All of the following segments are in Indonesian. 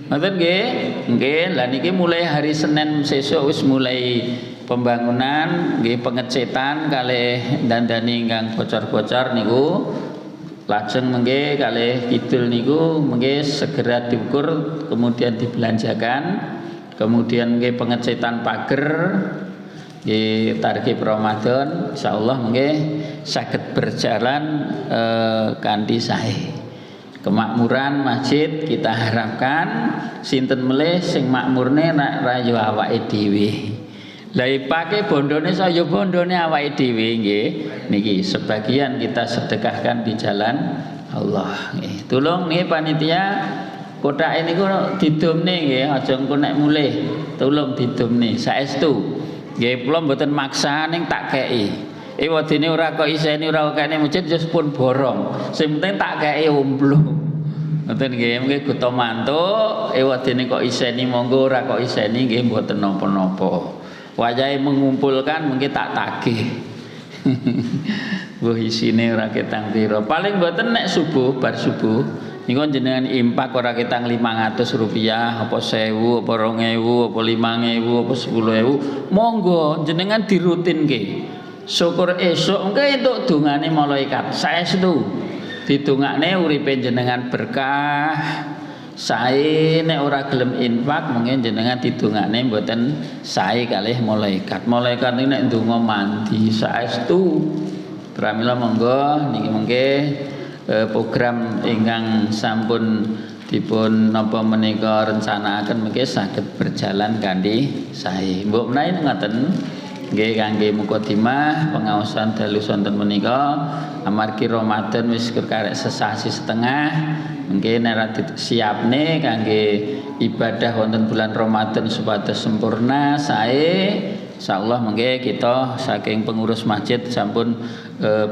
Ngoten nggih. Nggih, lah niki mulai hari Senin sesuk wis mulai pembangunan nggih pengecetan kalih dandani ingkang bocor-bocor niku. Lajeng mengke kalih kidul niku mengke segera diukur kemudian dibelanjakan. Kemudian nggih pengecetan pager nggih target Ramadan insyaallah mengke saged berjalan kanthi sae. Kemakmuran masjid kita harapkan sinten melih sing makmurne nek rayo awake dhewe. Lah ipake bondone saya bondone awake dhewe nggih. Niki sebagian kita sedekahkan di jalan Allah nggih. Tulung nggih panitia kotake niku didomne nggih, aja engko nek mulih. Tulung didomne saestu. Nggih kula mboten maksa ning tak kei. Wadine ora kok iseni ora kene masjid wis pun borong. Sing penting tak kei omblo. Ngoten nggih, mengke guto mantuk, wadine kok iseni monggo ora kok iseni nggih mboten napa-napa. Wayahe mengumpulkan mengke tak tagih. Mbah isine ora ketang pira. Paling mboten nek subuh bar subuh niku jenengan impak ora ketang Rp500 apa 1000 apa 2000 apa 5000 apa 10000 monggo jenengan dirutinke. Syukur esuk engke entuk dongane malaikat saestu didongakne uripe jenengan berkah sae nek ora gelem infak mungkin jenengan didongakne mboten sae kalih malaikat niku nek ndonga mandi saestu pramila monggo niki mengke program ingkang sampun dipun napa menika rencanakaken mengke saged berjalan kanthi sae mbok menawi ngoten. Nggih kangge mukadimah pengaosan dalu sonten menika amargi Ramadan wis karek sesasi setengah mungkin nek siapne kangge ibadah wonten bulan Ramadan supados sempurna sae insyaallah mengke kita saking pengurus masjid sampun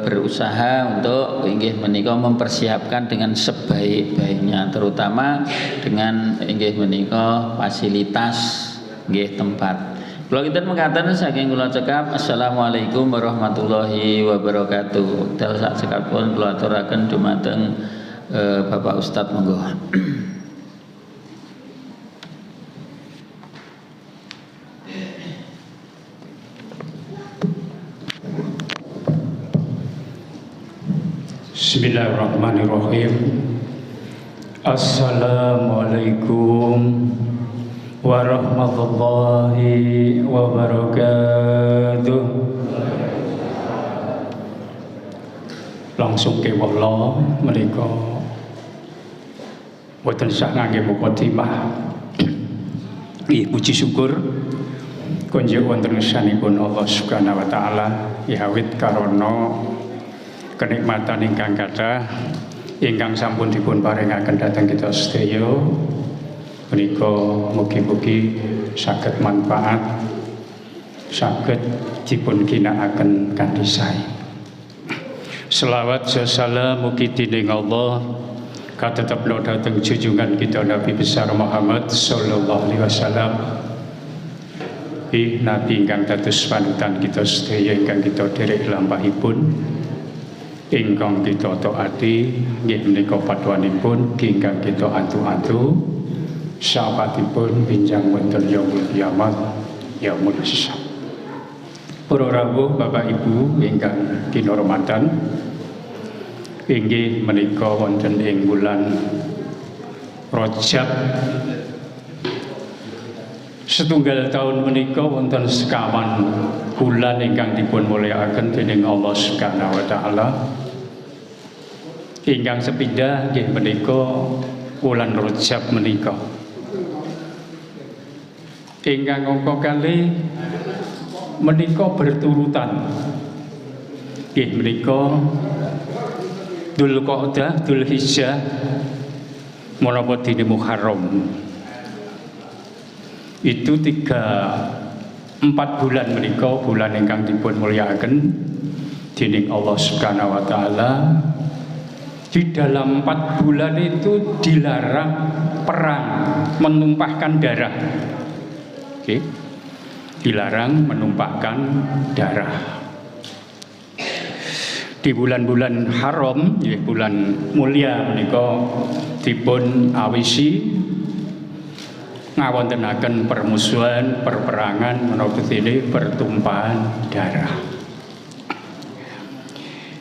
berusaha untuk inggih menika mempersiapkan dengan sebaik-baiknya terutama dengan inggih menika fasilitas nggih tempat. Kula kinten mekaten saking kula cekap assalamualaikum warahmatullahi wabarakatuh. Dal sak cekapipun kula aturaken dumateng Bapak Ustadz monggo. Bismillahirrahmanirrahim. Assalamualaikum warahmatullahi wabarakatuh. Langsung ke wala menika boten sah ngangge mukadimah. Nggih puji syukur konjuk wonten ngersanipun Allah Subhanahu wa taala yawit karana kenikmatan ingkang kathah ingkang sampun dipun paringaken dhateng kita sedaya menika mugi-mugi saged manfaat saged dipun ginakaken kanthi sae. Selawat salam mugi dening Allah katetepno dhateng junjungan kita Nabi besar Muhammad sallallahu alaihi wasallam. Nabi ingkang dados panutan kita sedaya ingkang kita derek lampahipun ingkang kita taati nggih menika padwanipun ingkang kita antu-antu sahabatipun binjang wonten yaumul kiamat yaumul hisab. Para rawuh Bapak Ibu ingkang kinurmatan inggih menika wonten ing bulan Rajab setunggal tahun menika wonten sekawan bulan ingkang dipun mulyakaken dening Allah Subhanahu wa taala. Ingkang sepindah nggih menika wulan Rajab menika. Ingkang angka kalih menika berturutan. Nggih menika Dzulqa'dah, Dzulhijjah menapa dene Muharram. Itu 4 bulan menika bulan ingkang dipun mulyakaken dening Allah Subhanahu wa taala. Di dalam 4 bulan itu dilarang perang, menumpahkan darah. Oke. Dilarang menumpahkan darah. Di bulan-bulan haram, ya bulan mulia menika dipun awisi ngawontenaken permusuhan, perperangan menawi dene pertumpahan darah.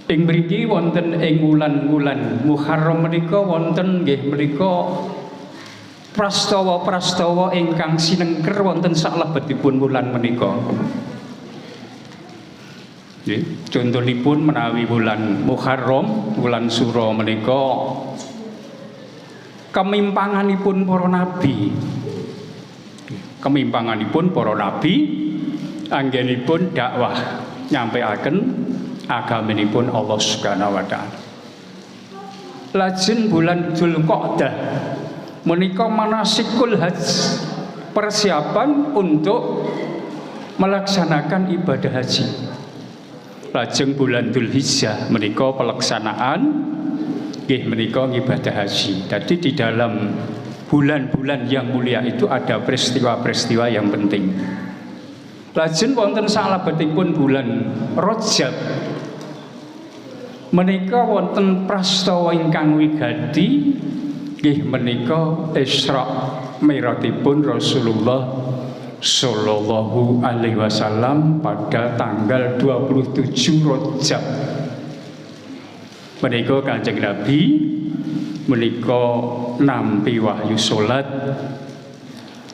Ing mriki wonten ing wulan-wulan Muharram menika wonten nggih menika prastawa-prastawa ingkang sinengker wonten salebetipun wulan menika. Nggih, contonipun menawi wulan Muharram, wulan Suro menika kemimpanganipun para nabi. Kemimpanganipun para nabi anggenipun dakwah nyampaiaken agamanipun Allah Subhanahu wa taala. Lajeng bulan Dzulqa'dah menika manasikul haji, persiapan untuk melaksanakan ibadah haji. Lajeng bulan Dzulhijjah menika pelaksanaan nggih menika ibadah haji. Jadi di dalam bulan-bulan yang mulia itu ada peristiwa-peristiwa yang penting. Lajeng wonten salebetipun bulan Rajab menika wonten prastawa ingkang wigati nggih menika Isra Mi'rajipun Rasulullah sallallahu alaihi wasallam pada tanggal 27 Rajab. Menika Kanjeng Nabi menika nampi wahyu salat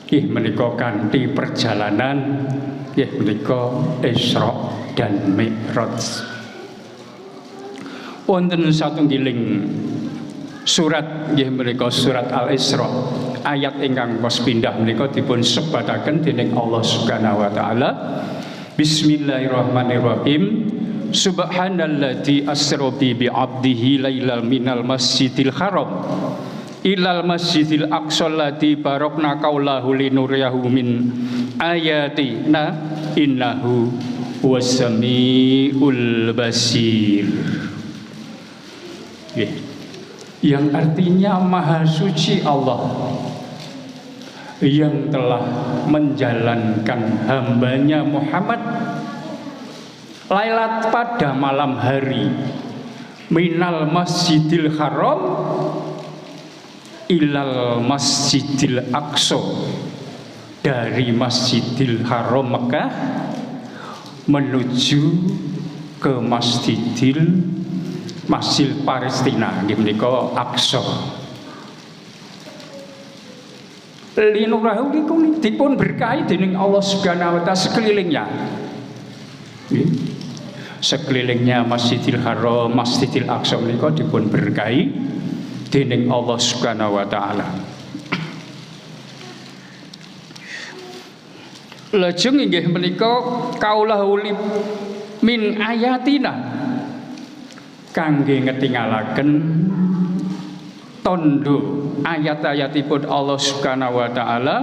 nggih menika kanthi perjalanan nggih menika Isra dan Mi'raj. Wonten satunggiling surat nggih menika surat Al-Isra, ayat ingkang pos pindah menika dipun sebataken dening Allah Subhanahu wa taala. Bismillahirrahmanirrahim. Subhanalladzi asra bi 'abdihi lailal minal masjidil haram ilal masjidil aqsal ladzi barakna qaulahu linuriyahu min ayatina innahu was-sami'ul basir. Yang artinya maha suci Allah yang telah menjalankan hambanya Muhammad lailat pada malam hari minal masjidil haram ilal masjidil aqsa, dari masjidil haram Mekah menuju ke masjid Palestina nggih menika Aqsa. Linurahu niku dipun berkahi dening Allah Subhanahu wa taala sekelilingnya. Sekelilingnya Masjidil Haram, Masjidil Aqsa menika dipun berkahi dening Allah Subhanahu wa taala. Lajeng inggih menika kaulahu min ayatina kangge ngetingalaken tondo ayat-ayatipun Allah Subhanahu wa taala.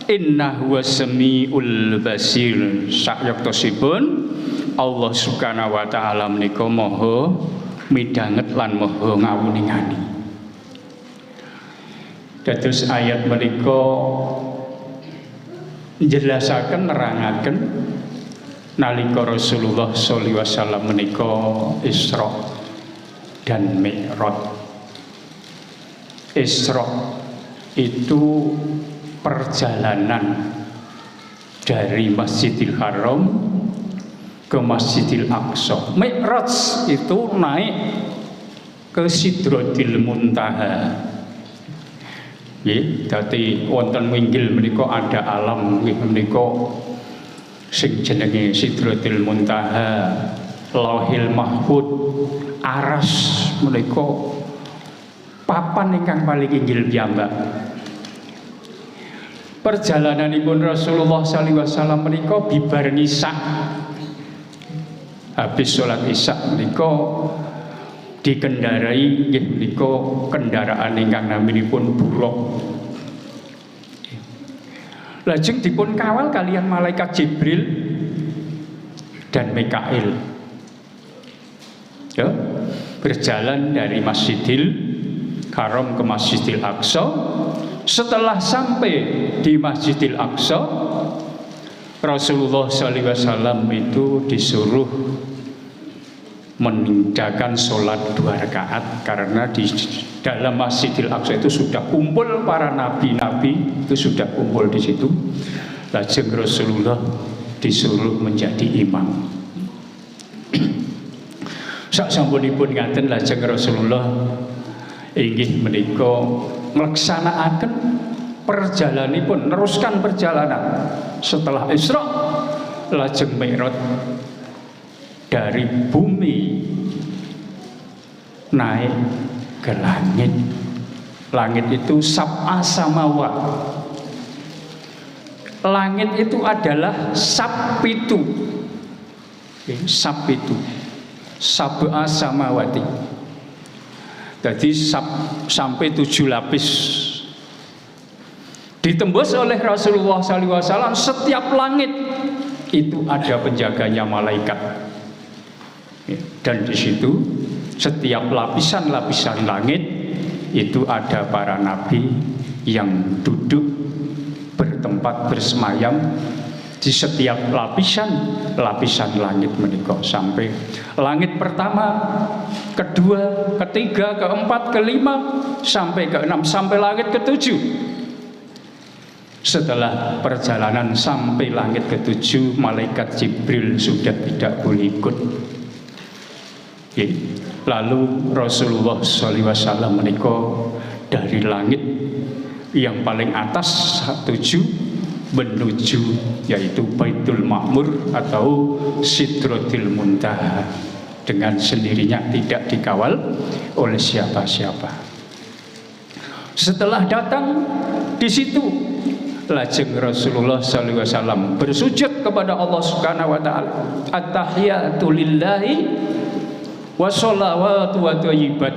Innahu was-sami'ul basir. Sayektosipun Allah Subhanahu wa taala menika maha midhanget lan maha ngawuningani. Dados ayat menika njelasaken nerangaken nalika Rasulullah sallallahu alaihi wasallam menika Isra dan Mi'raj. Isra itu perjalanan dari Masjidil Haram ke Masjidil Aqsa. Mi'raj itu naik ke Sidratil Muntaha. Nggih, dadi wonten winggil menika ada alam nggih menika sing jenenge Sidratil Muntaha, Lauhil Mahfud, Aras menika papan ingkang paling inggil piyambak. Perjalananipun Rasulullah sallallahu alaihi wasallam menika bibar Isya. Habis sholat Isya menika dikendarai nggih menika kendaraan ingkang naminipun buruk. Lajeng dipun kawal kalian malaikat Jibril dan Mikail. Ya, berjalan dari Masjidil Haram ke Masjidil Aqsa. Setelah sampai di Masjidil Aqsa, Rasulullah SAW itu disuruh meninggalkan sholat 2 rakaat karena di dalam Masjidil Aqsa itu sudah kumpul para nabi-nabi, itu sudah kumpul di situ. Lajeng Rasulullah disuruh menjadi imam. Saksampunipun ngaten lajeng Rasulullah inggih menika nglaksanakaken perjalananipun, neruskan perjalanan setelah Isra lajeng Mi'raj dari bumi naik ke langit. Langit itu sab'a samawat. Langit itu adalah sapitu. Sapitu. Sab'a samawati. Jadi sampai 7 lapis. Ditembus oleh Rasulullah SAW, setiap langit itu ada penjaganya malaikat. Dan di situ setiap lapisan-lapisan langit itu ada para nabi yang duduk bertempat bersemayam di setiap lapisan langit menika, sampai langit pertama, kedua, ketiga, keempat, kelima, sampai keenam, sampai langit ketujuh. Setelah perjalanan sampai langit ketujuh, malaikat Jibril sudah tidak boleh ikut. Lalu Rasulullah SAW menika dari langit yang paling atas 7 menuju yaitu Baitul Ma'mur atau Sidratil Muntaha, dengan sendirinya tidak dikawal oleh siapa-siapa. Setelah datang di situ, lajeng Rasulullah SAW bersujud kepada Allah Subhanahu wa taala. At-tahiyatu lillahi wa sholawatu wa thayyibat.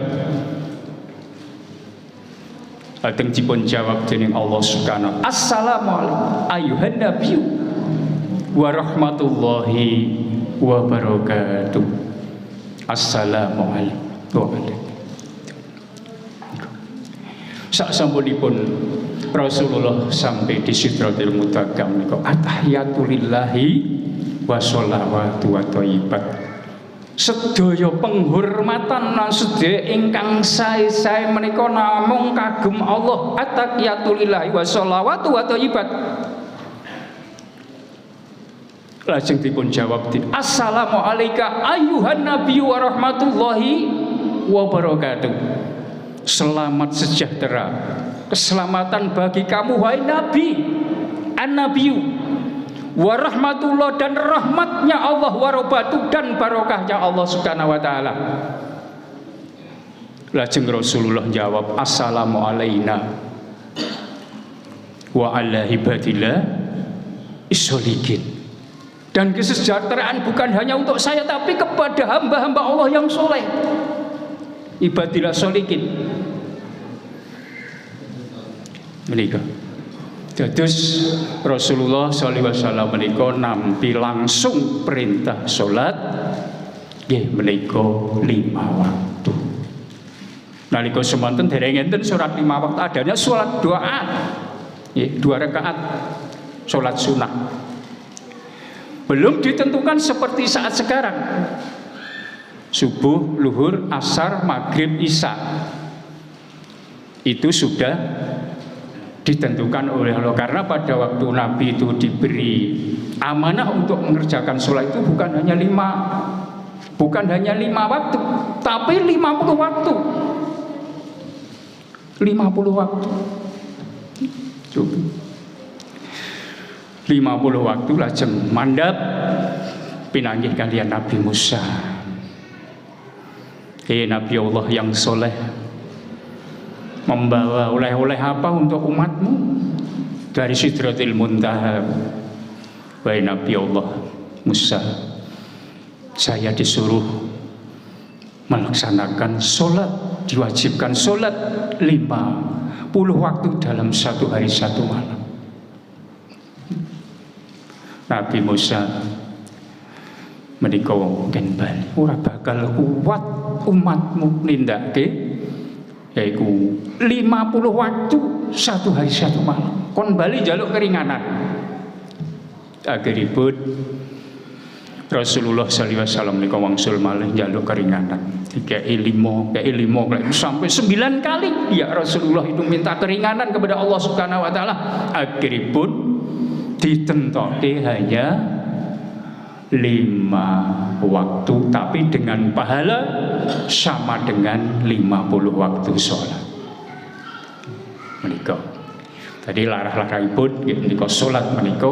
Lajeng dipun jawab dening Allah Subhanahu. Assalamualaikum ayuhan nabiyyu wa rahmatullahi wa barakatuh. Assalamualaikum. Saksampunipun Rasulullah sampai di Sidratil Muntaha menika at-tahiyatu lillahi wa sholawatu wa thayyibat. Sedaya penghormatan lan sedaya ingkang sae-sae menika namung kagem Allah. At-tahiyatu lillahi wa sholawatu wa thayyibat. Lajeng dipun jawab di assalamu alayka ayyuhan nabiyyu wa rahmatullahi wa barakatuh. Selamat sejahtera, keselamatan bagi kamu wahai nabi, an-nabiyyu wa rahmatullah, dan rahmatnya Allah, warobatu, dan barokahnya Allah Subhanahu wa taala. Lajeng Rasulullah jawab assalamu alaina wa ala ibadillah isholikin. Dan kesejahteraan bukan hanya untuk saya, tapi kepada hamba-hamba Allah yang soleh, ibadillah sholikin. Menikah dados Rasulullah SAW menika nampi langsung perintah salat nggih menika 5 waktu. Nalika semanten dereng enten salat 5 waktu, adanya salat doa nggih 2 rakaat salat sunah. Belum ditentukan seperti saat sekarang. Subuh, luhur, asar, maghrib, isya. Itu sudah ditentukan oleh Allah, karena pada waktu Nabi itu diberi amanah untuk mengerjakan sholat itu bukan hanya 5 waktu, tapi 50 waktu. 50 waktu. Coba. 50 waktu lajeng mandap pinanggih kalian Nabi Musa. Nabi Allah yang soleh, membawa oleh-oleh apa untuk umatmu dari Sidratil Muntaha. Wahai Nabi Allah Musa, saya disuruh melaksanakan sholat, diwajibkan sholat 50 waktu dalam 1 hari 1 malam. Nabi Musa menika kembali ora bakal kuat umatmu nindakake yaitu 50 waktu 1 hari 1 malam. Kon bali jaluk keringanan. Akhiripun Rasulullah sallallahu alaihi wasallam menika wangsul malih njaluk keringanan. Dikei 5 sampai 9 kali ya Rasulullah itu minta keringanan kepada Allah Subhanahu wa taala. Akhiripun ditentoke hanya 5 waktu, tapi dengan pahala sama dengan 50 waktu sholat. Menika. Tadi larah-larahipun nggih menika salat menika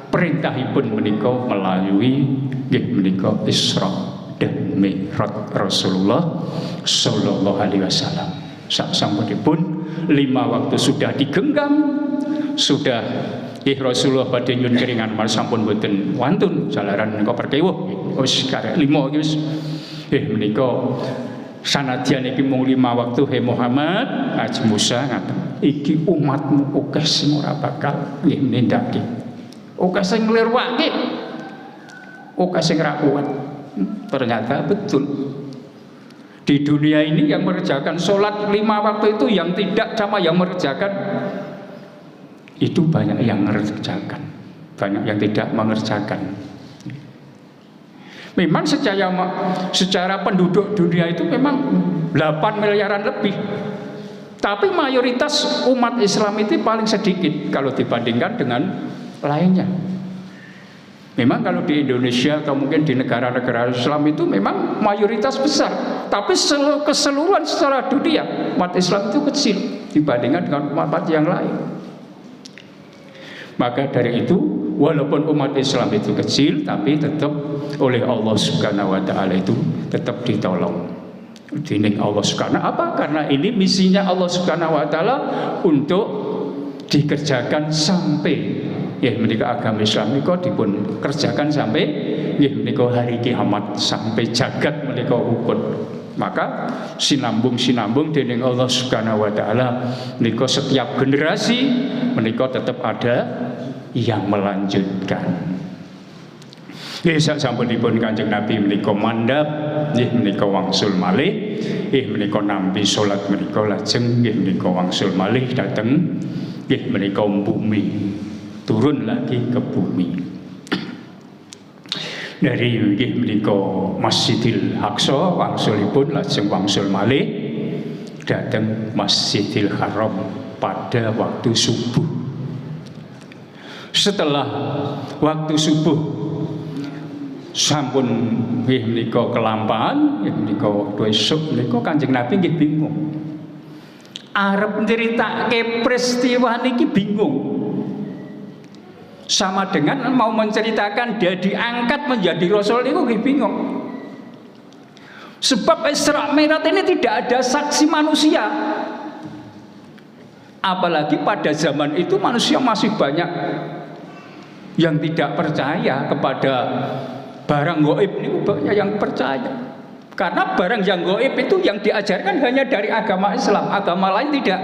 perintahipun menika melalui nggih menika Isra dan Mi'raj Rasulullah sallallahu alaihi wasallam. Sasampunipun 5 waktu sudah digenggam, sudah Rasulullah badhe nyuwun keringan mal sampun boten wantun jalaran menika perkewuh wis karek 5 iki wis menika sanadyan iki mung 5 waktu he Muhammad Haji Musa ngaten iki umatmu akeh sing ora bakal nggih nindakake, akeh sing nglirwake, akeh sing ra kuat. Ternyata betul di dunia ini yang mengerjakan sholat 5 waktu itu yang tidak sama yang mengerjakan itu banyak yang mengerjakan, banyak yang tidak mengerjakan. Memang secara penduduk dunia itu memang 8 miliaran lebih, tapi mayoritas umat Islam itu paling sedikit kalau dibandingkan dengan lainnya. Memang kalau di Indonesia atau mungkin di negara-negara Islam itu memang mayoritas besar, tapi keseluruhan secara dunia umat Islam itu kecil dibandingkan dengan umat yang lain. Maka dari itu walaupun umat Islam itu kecil, tapi tetap oleh Allah Subhanahu wa taala itu tetap ditolong. Dining Allah Subhanahu apa? Karena ini misinya Allah Subhanahu wa taala untuk dikerjakan sampai menika agama Islam menika dipun kerjakan sampai menika hari kiamat, sampai jagat menika ukut. Maka sinambung dening Allah Subhanahu wa taala menika setiap generasi menika tetap ada yang melanjutkan. Nggih sasampunipun Kanjeng Nabi menika mandhap nggih menika wangsul malih menika nampi salat menika lajeng nggih menika wangsul malih dhateng nggih menika bumi, turun lagi ke bumi. Dari nggih menika Masjidil Aqsa wangsulipun lajeng wangsul malih dhateng Masjidil Haram pada waktu subuh. Setelah waktu subuh sampun nggih menika kelampahan, nggih menika wektu esuk menika Kanjeng Nabi nggih bingung. Arep nceritake peristiwa niki bingung. Sama dengan mau menceritakan dia diangkat menjadi rasul niku nggih bingung. Sebab Isra Mi'raj ini tidak ada saksi manusia. Apalagi pada zaman itu manusia masih banyak yang tidak percaya kepada barang gaib ini, banyak yang percaya. Karena barang yang gaib itu yang diajarkan hanya dari agama Islam, agama lain tidak.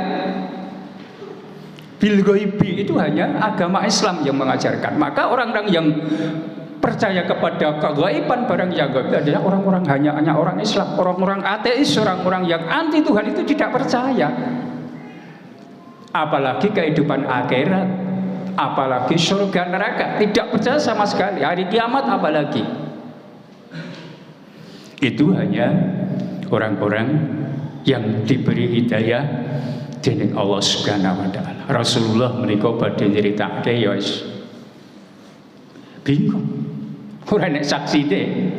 Bil ghaibi itu hanya agama Islam yang mengajarkan. Maka orang-orang yang percaya kepada kegaiban barang yang gaib adalah orang-orang hanya orang Islam, orang-orang ateis, orang-orang yang anti Tuhan itu tidak percaya. Apalagi kehidupan akhirat, apalagi surga neraka, tidak percaya sama sekali. Hari kiamat apalagi. Itu hanya orang-orang yang diberi hidayah dening Allah Subhanahu wa taala. Rasulullah menika badhe nyeritake ya wis bingung. Ora nek saksine.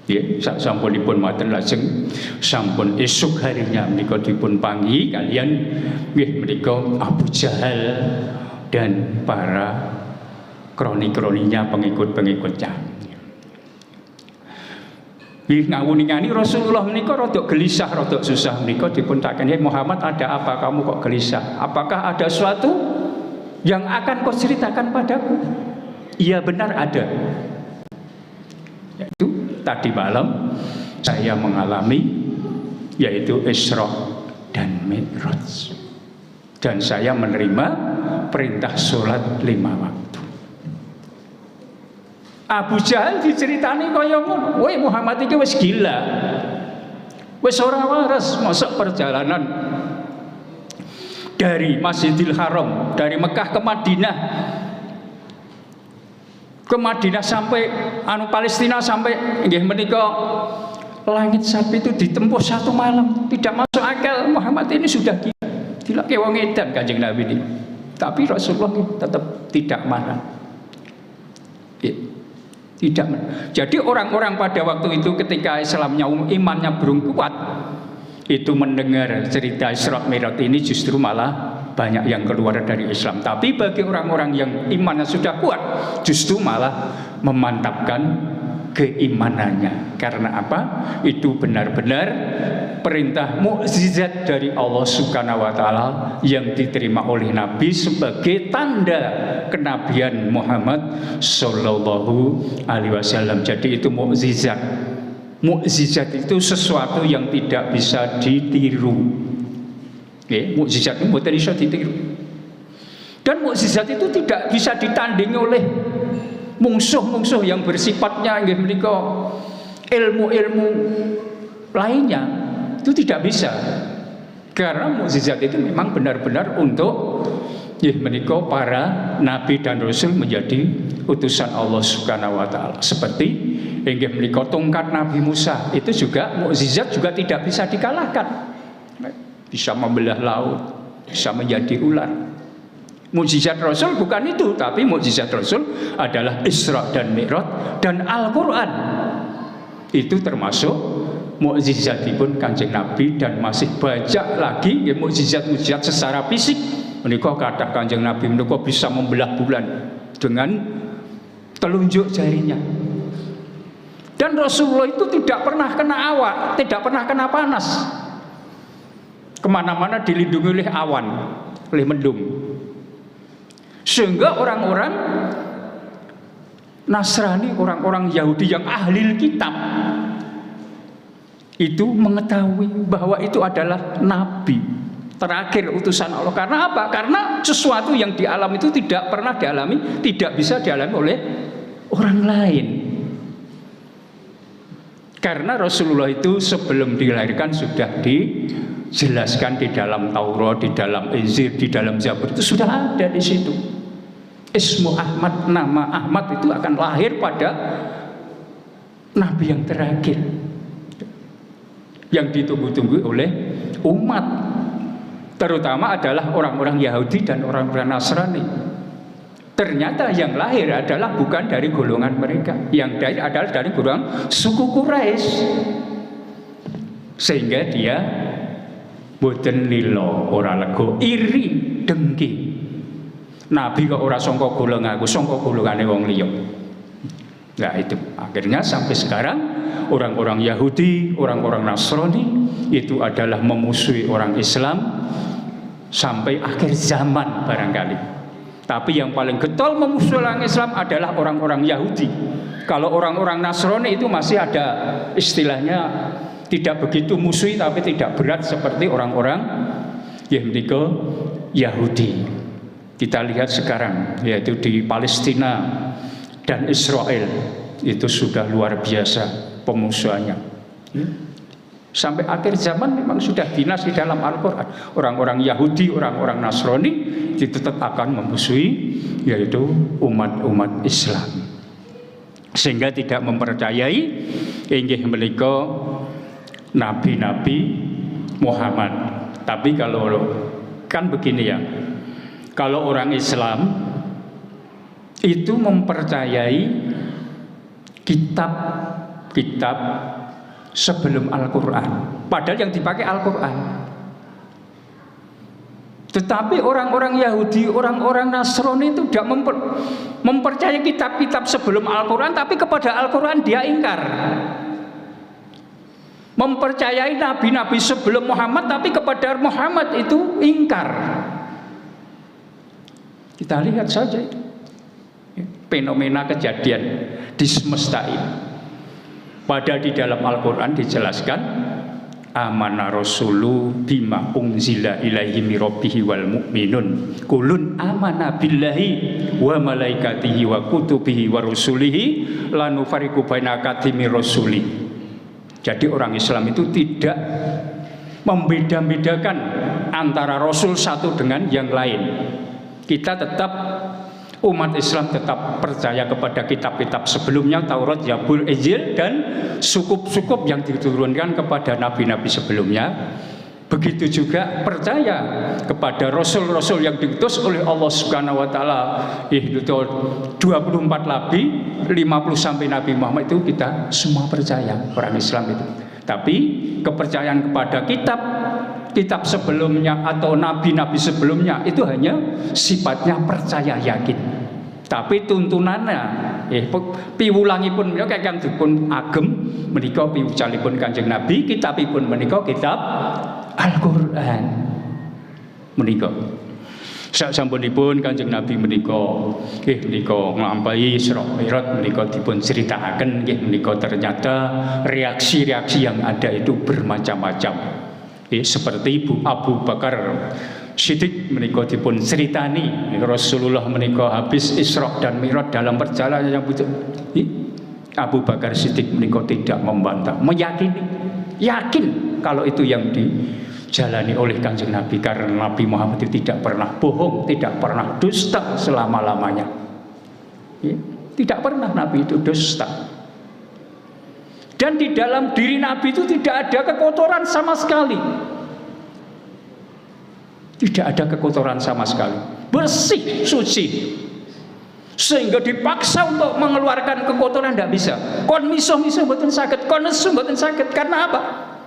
Ya, sampunipun maten lajeng sampun esuk harinya menika dipun panggihi kalian nggih menika Abu Jahal dan para kroni-kroninya, pengikut-pengikutnya. Ngawuni-ngani Rasulullah menika rada gelisah, rada susah menika dipun takeni, Muhammad ada apa kamu kok gelisah? Apakah ada sesuatu yang akan kau ceritakan padaku? Iya benar ada. Yaitu tadi malam saya mengalami yaitu Isra dan Mi'raj. Dan saya menerima perintah sholat 5 waktu. Abu Jahal diceritani kaya ngono. Woi Muhammad iki wis gila. Wis ora waras mosok perjalanan dari Masjidil Haram, dari Mekah ke Madinah ke Madinah sampai Palestina sampai nggih menika langit sapi itu ditempuh 1 malam. Tidak masuk akal. Muhammad ini sudah gila wong edan Kanjeng Nabi ini. Tapi Rasulullah tetap tidak marah. Tidak marah. Jadi orang-orang pada waktu itu ketika Islamnya imannya belum kuat, itu mendengar cerita Isra Mi'raj ini justru malah banyak yang keluar dari Islam. Tapi bagi orang-orang yang imannya sudah kuat, justru malah memantapkan keimanannya. Karena apa? Itu benar-benar perintah mukjizat dari Allah Subhanahu wa taala yang diterima oleh Nabi sebagai tanda kenabian Muhammad sallallahu alaihi wasallam. Jadi itu mukjizat. Mukjizat itu sesuatu yang tidak bisa ditiru. Mukjizat itu mboten bisa ditiru. Dan mukjizat itu tidak bisa ditandingi oleh mungsuh-mungsuh yang bersifatnya nggih menika ilmu-ilmu lainnya. Itu tidak bisa. Karena mukjizat itu memang benar-benar untuk nggih menika para nabi dan rasul menjadi utusan Allah Subhanahu wa taala. Seperti nggih menika tongkat Nabi Musa itu juga mukjizat juga tidak bisa dikalahkan. Bisa membelah laut, bisa menjadi ular. Mukjizat Rasul bukan itu, tapi mukjizat Rasul adalah Isra dan Mi'raj dan Al-Quran. Itu termasuk mukjizatipun Kanjeng Nabi dan masih banyak lagi mukjizat-mukjizat secara fisik. Menika kathah Kanjeng Nabi menika bisa membelah bulan dengan telunjuk jarinya. Dan Rasulullah itu tidak pernah kena awak, tidak pernah kena panas. Kemana-mana dilindungi oleh awan, oleh mendung. Sehingga orang-orang Nasrani, orang-orang Yahudi yang ahli kitab itu mengetahui bahwa itu adalah nabi terakhir utusan Allah. Karena apa? Karena sesuatu yang di alam itu tidak pernah dialami, tidak bisa dialami oleh orang lain. Karena Rasulullah itu sebelum dilahirkan sudah dijelaskan di dalam Taurat, di dalam Injil, di dalam Zabur, itu sudah ada di situ. Ismu Ahmad, nama Ahmad itu akan lahir pada nabi yang terakhir, yang ditunggu-tunggu oleh umat, terutama adalah orang-orang Yahudi dan orang-orang Nasrani. Ternyata yang lahir adalah bukan dari golongan mereka, yang adalah dari golongan suku Quraisy. Sehingga dia boten lilo ora lega, iri, dengki. Nabi kok ora sangka golongan aku, sangka golongane wong liya. Nah itu akhirnya sampai sekarang orang-orang Yahudi, orang-orang Nasrani itu adalah memusuhi orang Islam sampai akhir zaman barangkali. Tapi yang paling getol memusuhi orang Islam adalah orang-orang Yahudi. Kalau orang-orang Nasrani itu masih ada istilahnya tidak begitu musuhi, tapi tidak berat seperti orang-orang Yahudi. Kita lihat sekarang yaitu di Palestina dan Israel itu sudah luar biasa pemusuhannya. Sampai akhir zaman memang sudah dinas di dalam Al-Quran. Orang-orang Yahudi, orang-orang Nasrani itu tetap akan memusuhi yaitu umat-umat Islam. Sehingga tidak mempercayai inggih menika nabi-nabi Muhammad. Tapi kalau kan begini ya, kalau orang Islam itu mempercayai kitab-kitab sebelum Al-Quran, padahal yang dipakai Al-Quran. Tetapi orang-orang Yahudi, orang-orang Nasrani itu tidak mempercayai kitab-kitab sebelum Al-Quran, tapi kepada Al-Quran dia ingkar. Mempercayai nabi-nabi sebelum Muhammad, tapi kepada Muhammad itu ingkar. Kita lihat saja itu fenomena kejadian di semesta ini. Padahal di dalam Al-Quran dijelaskan amana rasulu bima unzila ilaihi mirabbihi wal mu'minun kulun amana billahi wa malaikatihi wa kutubihi wa rusulihi lanufariqu baina akadimi rasuli. Jadi orang Islam itu tidak membeda-bedakan antara rasul satu dengan yang lain. Kita tetap umat Islam tetap percaya kepada kitab-kitab sebelumnya, Taurat, Zabur, Injil, dan sukup-sukup yang diturunkan kepada nabi-nabi sebelumnya. Begitu juga percaya kepada rasul-rasul yang diutus oleh Allah Subhanahu wa taala. Itu 24 nabi, 50 sampai Nabi Muhammad, itu kita semua percaya orang Islam itu. Tapi kepercayaan kepada kitab sebelumnya atau nabi-nabi sebelumnya itu hanya sifatnya percaya yakin. Tapi tuntunannya piwulangipun menika kakang dipun agem menika piwucalipun Kanjeng Nabi, kitabipun menika kitab Al-Qur'an menika. Sasampunipun Kanjeng Nabi menika nglampahi Isra Mi'raj menika dipun critakaken nggih menika ternyata reaksi-reaksi yang ada itu bermacam-macam. Seperti Abu Bakar Siddiq menika dipun critani Rasulullah menika habis Isra dan Mi'raj dalam perjalanan yang begitu. Abu Bakar Siddiq menika tidak membantah, meyakini, yakin kalau itu yang dijalani oleh Kanjeng Nabi, karena Nabi Muhammad itu tidak pernah bohong, tidak pernah dusta selama-lamanya. Tidak pernah Nabi itu dusta. Dan di dalam diri Nabi itu tidak ada kekotoran sama sekali. Tidak ada kekotoran sama sekali. Bersih, suci. Sehingga dipaksa untuk mengeluarkan kekotoran tidak bisa. Kon miso-miso mboten saged, kon nesu mboten saged. Karena apa?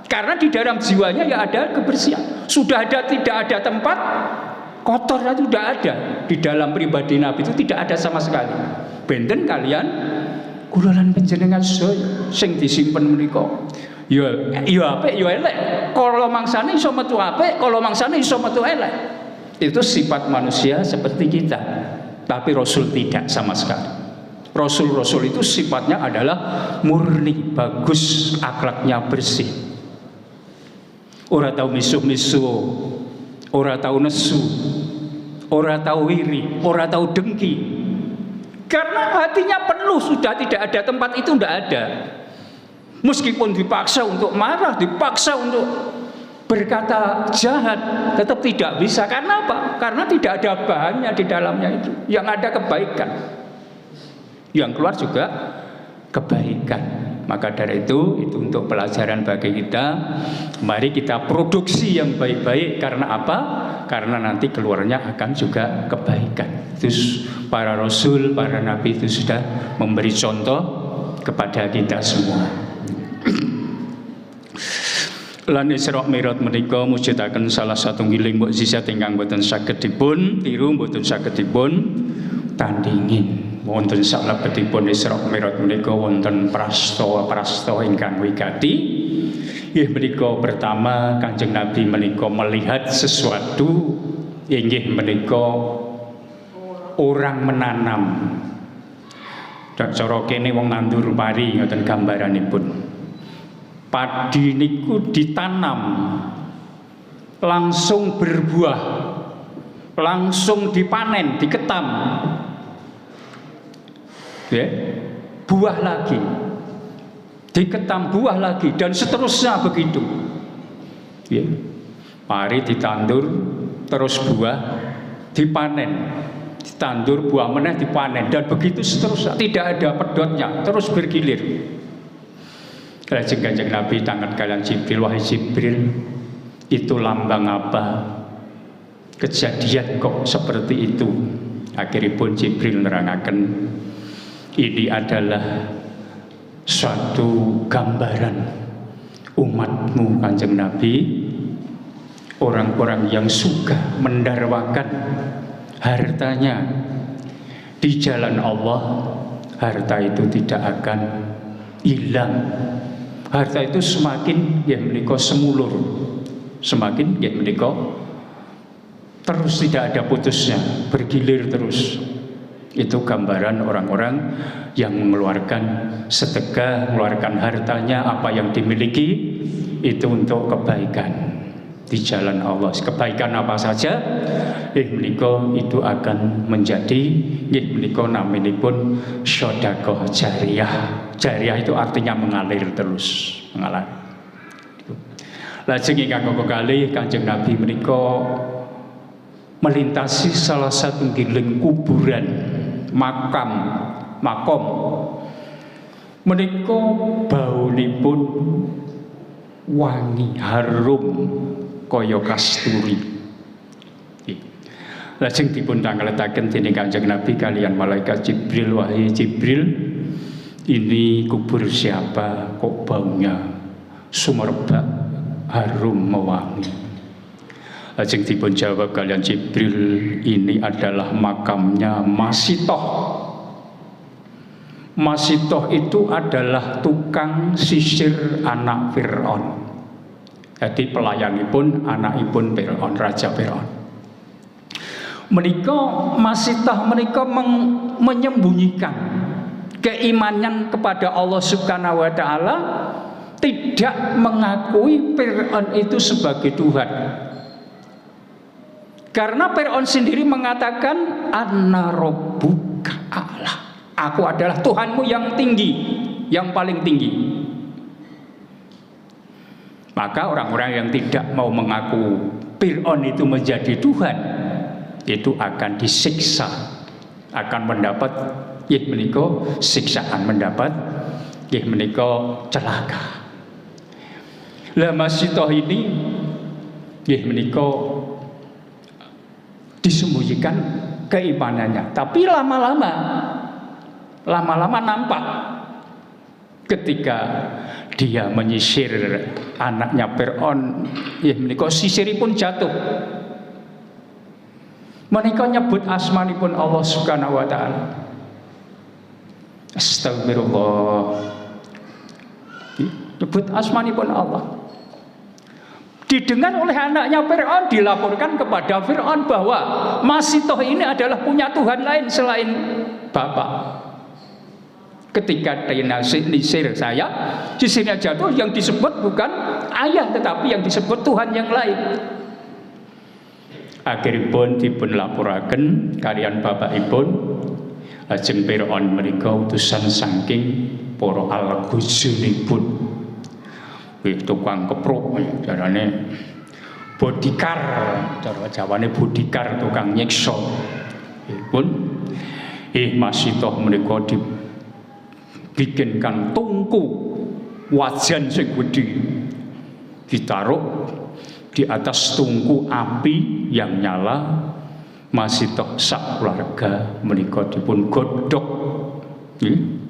Karena di dalam jiwanya ya ada kebersihan. Sudah ada, tidak ada tempat kotornya itu tidak ada. Di dalam pribadi Nabi itu tidak ada sama sekali. Benten kalian kula lan panjenengan sedaya sing disimpen menika. Ya apik ya elek. Kalau mangsane iso metu apik, kalau mangsane iso metu elek. Itu sifat manusia seperti kita. Tapi Rasul tidak sama sekali. Rasul-rasul itu sifatnya adalah murni, bagus, akhlaknya bersih. Ora tahu misuh-misuh, ora tahu nesu, ora tahu iri, ora tahu dengki. Karena hatinya penuh, sudah tidak ada tempat itu, tidak ada. Meskipun dipaksa untuk marah, dipaksa untuk berkata jahat, tetap tidak bisa. Karena apa? Karena tidak ada bahannya di dalamnya itu. Yang ada kebaikan, yang keluar juga kebaikan. Maka dari itu untuk pelajaran bagi kita. Mari kita produksi yang baik-baik. Karena apa? Karena nanti keluarnya akan juga kebaikan. Terus para rasul, para nabi itu sudah memberi contoh kepada kita semua. Lan Isra Mi'raj menika mujudaken salah satunggiling mukjizat ingkang boten saged dipun tiru, boten saged dipun tandingin. Wonten salebetipun Isra Mi'raj menika wonten prastawa ingkang wigati. Inggih menika pertama Kanjeng Nabi menika melihat sesuatu, inggih menika orang menanam. Dan cara kene wong nandur pari ngoten gambaranipun. Padi niku ditanam, langsung berbuah, langsung dipanen, diketam, ya, buah lagi, diketam, buah lagi, dan seterusnya begitu. Ya. Pari ditandur, terus buah, dipanen, ditandur, buah meneh, dipanen, dan begitu seterusnya. Tidak ada pedotnya, terus bergilir. Lajeng Kanjeng Nabi tangan kalian Jibril, wahai Jibril, itu lambang apa? Kejadian kok seperti itu? Akhiripun Jibril nerangaken, ini adalah suatu gambaran umatmu Kanjeng Nabi, orang-orang yang suka mendarwakan hartanya di jalan Allah. Harta itu tidak akan hilang. Harta itu semakin ya menika semulur, semakin ya menika terus tidak ada putusnya, bergilir terus. Itu gambaran orang-orang yang mengeluarkan sedekah, mengeluarkan hartanya, apa yang dimiliki itu untuk kebaikan di jalan Allah. Kebaikan apa saja menika itu akan menjadi menika naminipun sedekah jariyah. Jariyah itu artinya mengalir terus, mengalir. Lajeng ingkang kekalih Kanjeng Nabi menika melintasi salah satu giling kuburan. makom menika baunipun wangi harum kaya kasturi. Lajeng dipun tangletaken dening Kanjeng Nabi kalian malaikat Jibril, wahai Jibril, ini kubur siapa kok baunya sumerbak harum mewangi? Lajeng dipun jawab kalian Jibril, ini adalah makamnya Masitoh. Masitoh itu adalah tukang sisir anak Fir'aun. Jadi pelayanipun anakipun Fir'aun, Raja Fir'aun. Menika Masitoh menika menyembunyikan keimanan kepada Allah Subhanahu wa taala, tidak mengakui Fir'aun itu sebagai Tuhan. Karena Fir'aun sendiri mengatakan Ana Rabbuka A'la, aku adalah Tuhanmu yang tinggi, yang paling tinggi. Maka orang-orang yang tidak mau mengaku Fir'aun itu menjadi Tuhan, itu akan disiksa, akan mendapat siksaan, mendapat celaka. Lah Masitoh ini disembunyikan keimanannya, tapi lama-lama nampak ketika dia menyisir anaknya Fir'aun, sisiripun jatuh. Menika nyebut asmanipun Allah Subhanahu wa taala. Astagfirullah. Nyebut asmanipun Allah. Didengar oleh anaknya Fir'aun, dilaporkan kepada Fir'aun bahwa Masitoh ini adalah punya Tuhan lain selain Bapak. Ketika disir saya, sisirnya jatuh, yang disebut bukan ayah tetapi yang disebut Tuhan yang lain. Akhiripun dipun laporaken kalian bapakipun, lajeng Fir'aun menika utusan saking para al-ghuzunipun. Tukang kepruk, carane bodikar, cara Jawane bodikar, tukang nyiksa. Pun Masitoh menika dibikinkan tungku wajan sing gedhe, ditaruh di atas tungku api yang nyala. Masitoh sak keluarga menika dipun godhog,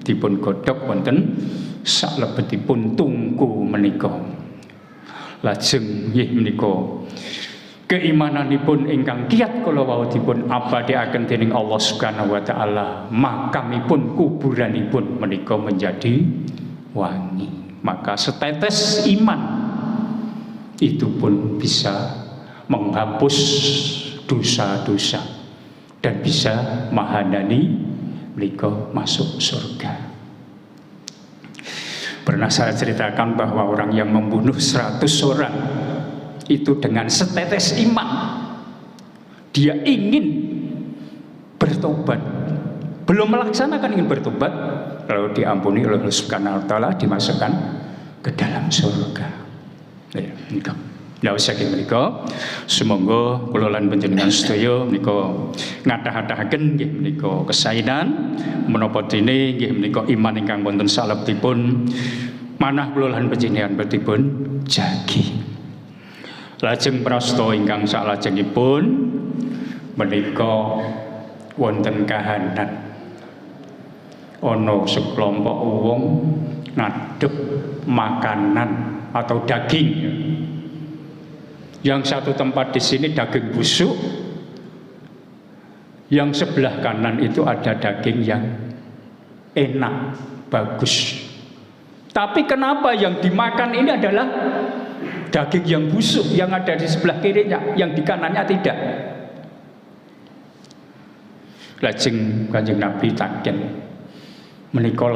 dipun godhog wonten salebetipun tungku menika. Lajeng menika keimananipun ingkang kiyat kala wau dipun abadiaken dening Allah Subhanahu wa taala, makamipun kuburanipun menika menjadi wangi. Maka setetes iman itu pun bisa menghapus dosa-dosa dan bisa mahanani menika masuk surga. Pernah saya ceritakan bahwa orang yang membunuh 100 orang itu dengan setetes iman, dia ingin bertobat, belum melaksanakan, ingin bertobat, lalu diampuni oleh Allah Subhanahu wa taala, dimasukkan ke dalam surga. Ya, menika. Lah saking menika sumangga kula lan panjenengan sedaya menika ngadah-adahaken nggih menika kesainan menapa dene nggih menika iman ingkang wonten salebetipun manah kula lan panjenengan betipun jagi. Lajeng prasta ingkang salajengipun menika wonten kahanan ana sekelompok wong ngadhep makanan atau daging. Yang satu tempat di sini daging busuk, yang sebelah kanan itu ada daging yang enak, bagus. Tapi kenapa yang dimakan ini adalah daging yang busuk, yang ada di sebelah kirinya, yang di kanannya tidak? Lajeng Kanjeng Nabi taken, menika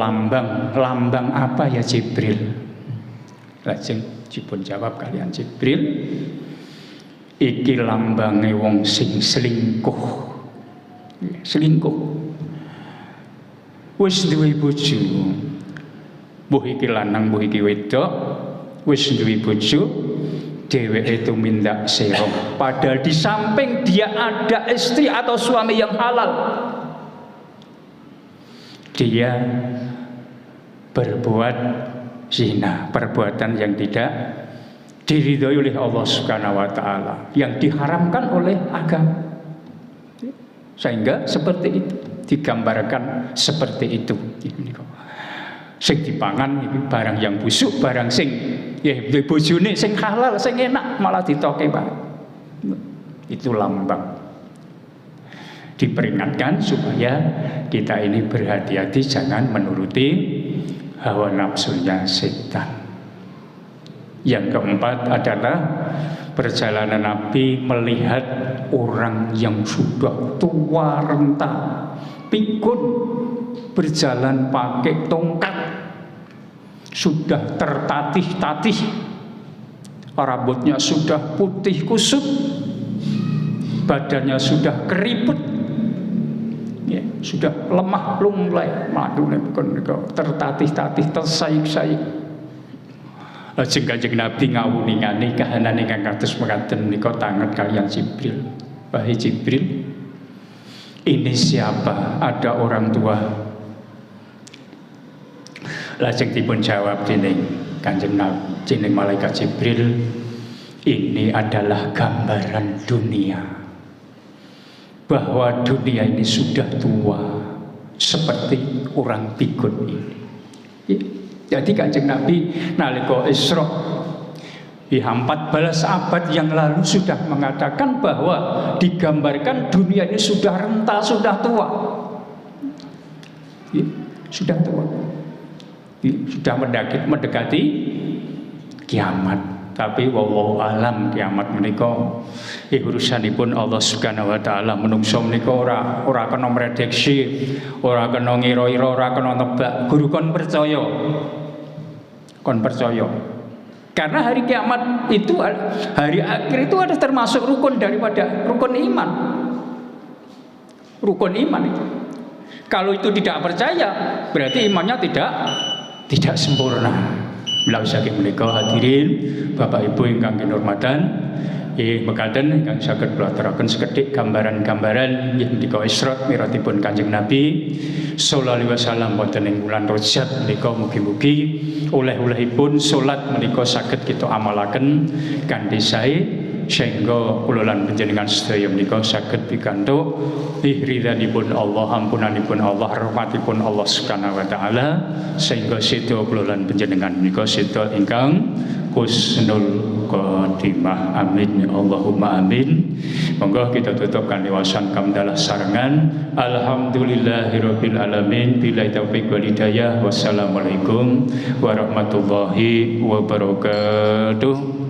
lambang apa ya Jibril? Lajeng dipun jawab kalian Jibril, iki lambange wong sing selingkuh. Wis duwe bojo, mbuh iki lanang mbuh iki wedok, wis duwe bojo, dheweke tumindak sira, padahal di samping dia ada istri atau suami yang halal. dia berbuat zina, perbuatan yang tidak diridhoi oleh Allah Subhanahu wa taala, yang diharamkan oleh agama. Sehingga seperti itu digambarkan seperti itu. Sing dipangan iki barang yang busuk, barang sing nggih bojone sing halal, sing enak malah ditoke wae. Itu lambang. Diperingatkan supaya kita ini berhati-hati jangan menuruti hawa nafsunya setan. Yang keempat adalah perjalanan Nabi melihat orang yang sudah tua renta, pikun, berjalan pakai tongkat, sudah tertatih-tatih, rambutnya sudah putih kusut, badannya sudah keriput, ya, sudah lemah lunglai, tertatih-tatih, tersaik-saik. Lajeng Kanjeng Nabi ngawuningani kahanan ingkang kados mekaten menika tangan kalian Jibril. Wahai Jibril, ini siapa? Ada orang tua. Lajeng dipun jawab dening Kanjeng Nabi, dening malaikat Jibril, ini adalah gambaran dunia. Bahwa dunia ini sudah tua seperti orang pikun ini. Jadi Kanjeng Nabi nalika Isra 14 abad yang lalu sudah mengatakan bahwa digambarkan dunia ini sudah renta, sudah tua. Sudah tua. Sudah mendekati kiamat. Tapi wallahu alam kiamat menika urusanipun Allah Subhanahu wa taala. Menungso menika ora kena mredeksi, ora kena ngira-ira, ora kena nebak. Guru kon percaya. Kon percaya. Karena hari kiamat itu, hari akhir itu ada termasuk rukun daripada rukun iman. Rukun iman itu. Kalau itu tidak percaya, berarti imannya tidak sempurna. Mila saking menika hadirin Bapak Ibu ingkang kinurmatan, mekaten ingkang saged kula aturaken sekedhik gambaran-gambaran ing menika Isra miratipun Kanjeng Nabi sallallahu alaihi wasallam wonten ing wulan Rajab menika mugi-mugi oleh-olehipun salat menika saged kita amalaken kanthi sae sehingga kula lan panjenengan sedaya menika saged pikantuk ridhanipun Allah, ampunanipun Allah, rahmatipun Allah Subhanahu wa taala, sehingga sedaya kula lan panjenengan menika sedaya ingkang husnul khotimah. Amin Allahumma amin. Monggo kita tutup kaniwasan kamdalah sarengan. Alhamdulillahirabbil alamin, billahi taufiq wal hidayah. Wassalamualaikum warahmatullahi wabarakatuh.